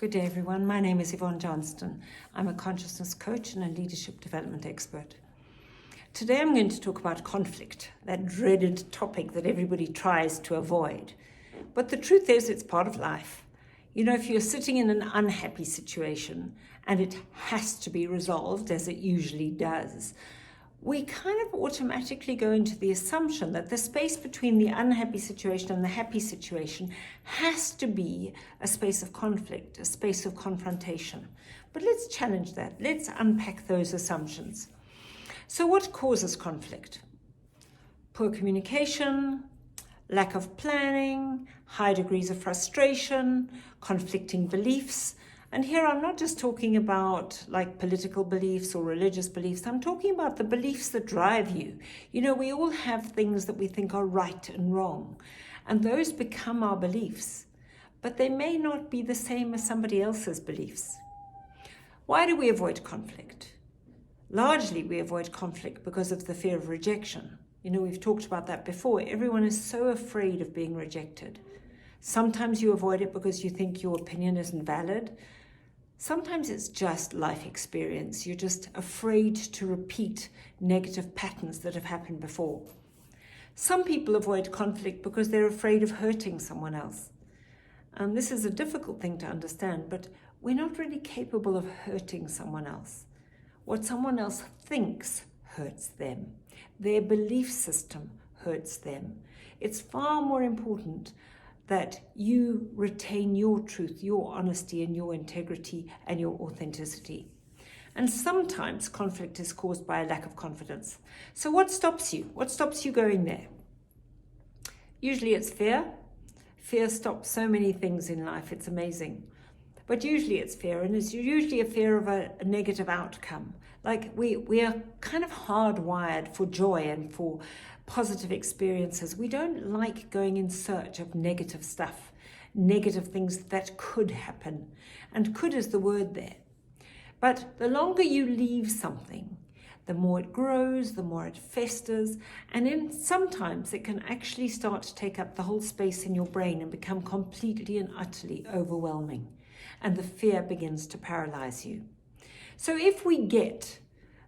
Good day, everyone. My name is Yvonne Johnston. I'm a consciousness coach and a leadership development expert. Today I'm going to talk about conflict, that dreaded topic that everybody tries to avoid. But the truth is, it's part of life. You know, if you're sitting in an unhappy situation and it has to be resolved, as it usually does, we kind of automatically go into the assumption that the space between the unhappy situation and the happy situation has to be a space of conflict, a space of confrontation. But let's challenge that. Let's unpack those assumptions. So what causes conflict? Poor communication, lack of planning, high degrees of frustration, conflicting beliefs. And here I'm not just talking about like political beliefs or religious beliefs. I'm talking about the beliefs that drive you. You know, we all have things that we think are right and wrong, and those become our beliefs, but they may not be the same as somebody else's beliefs. Why do we avoid conflict? Largely, we avoid conflict because of the fear of rejection. You know, we've talked about that before. Everyone is so afraid of being rejected. Sometimes you avoid it because you think your opinion isn't valid. Sometimes it's just life experience. You're just afraid to repeat negative patterns that have happened before. Some people avoid conflict because they're afraid of hurting someone else. And this is a difficult thing to understand, but we're not really capable of hurting someone else. What someone else thinks hurts them. Their belief system hurts them. It's far more important that you retain your truth, your honesty, and your integrity and your authenticity. And sometimes conflict is caused by a lack of confidence. So what stops you? What stops you going there? Usually it's fear. Fear stops so many things in life. It's amazing. But usually it's fear, and it's usually a fear of a negative outcome. Like we are kind of hardwired for joy and for positive experiences. We don't like going in search of negative stuff, negative things that could happen. And could is the word there. But the longer you leave something, the more it grows, the more it festers, and then sometimes it can actually start to take up the whole space in your brain and become completely and utterly overwhelming. And the fear begins to paralyze you. So if we get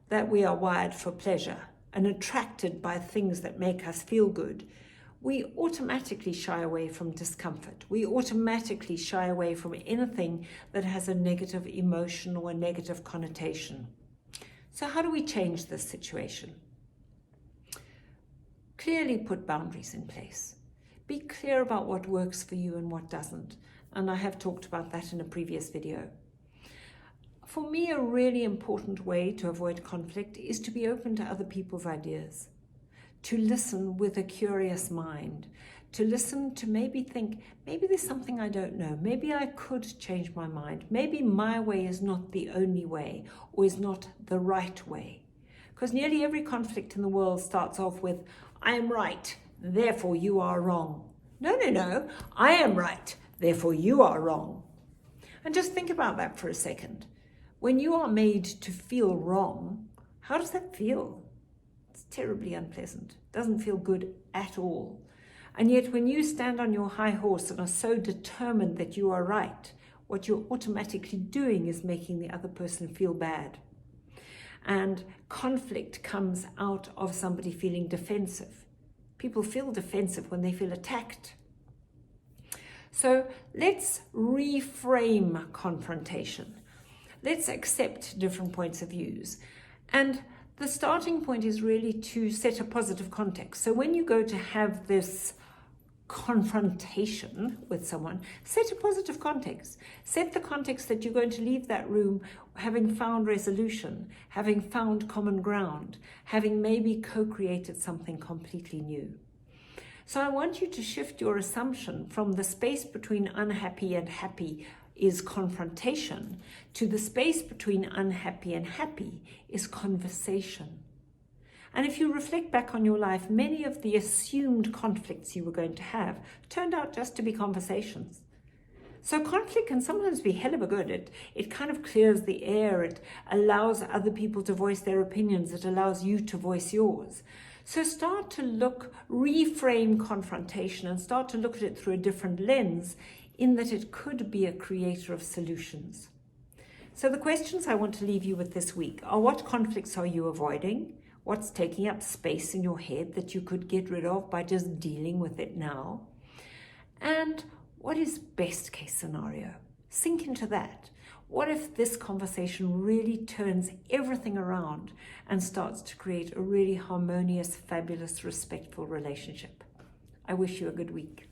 that we are wired for pleasure and attracted by things that make us feel good, we automatically shy away from discomfort. We automatically shy away from anything that has a negative emotion or a negative connotation. So how do we change this situation? Clearly put boundaries in place. Be clear about what works for you and what doesn't. And I have talked about that in a previous video. For me, a really important way to avoid conflict is to be open to other people's ideas, to listen with a curious mind, to listen to maybe think, maybe there's something I don't know, maybe I could change my mind, maybe my way is not the only way or is not the right way. Because nearly every conflict in the world starts off with, I am right, therefore you are wrong. No, I am right, therefore you are wrong. And just think about that for a second. When you are made to feel wrong, how does that feel? It's terribly unpleasant. It doesn't feel good at all. And yet when you stand on your high horse and are so determined that you are right, what you're automatically doing is making the other person feel bad. And conflict comes out of somebody feeling defensive. People feel defensive when they feel attacked. So let's reframe confrontation. Let's accept different points of views. And the starting point is really to set a positive context. So when you go to have this confrontation with someone, set a positive context. Set the context that you're going to leave that room having found resolution, having found common ground, having maybe co-created something completely new. So I want you to shift your assumption from the space between unhappy and happy is confrontation to the space between unhappy and happy is conversation. And if you reflect back on your life, many of the assumed conflicts you were going to have turned out just to be conversations. So conflict can sometimes be hell of a good. It kind of clears the air. It allows other people to voice their opinions. It allows you to voice yours. So start to reframe confrontation and start to look at it through a different lens in that it could be a creator of solutions. So the questions I want to leave you with this week are: what conflicts are you avoiding? What's taking up space in your head that you could get rid of by just dealing with it now? And what is best case scenario? Sink into that. What if this conversation really turns everything around and starts to create a really harmonious, fabulous, respectful relationship? I wish you a good week.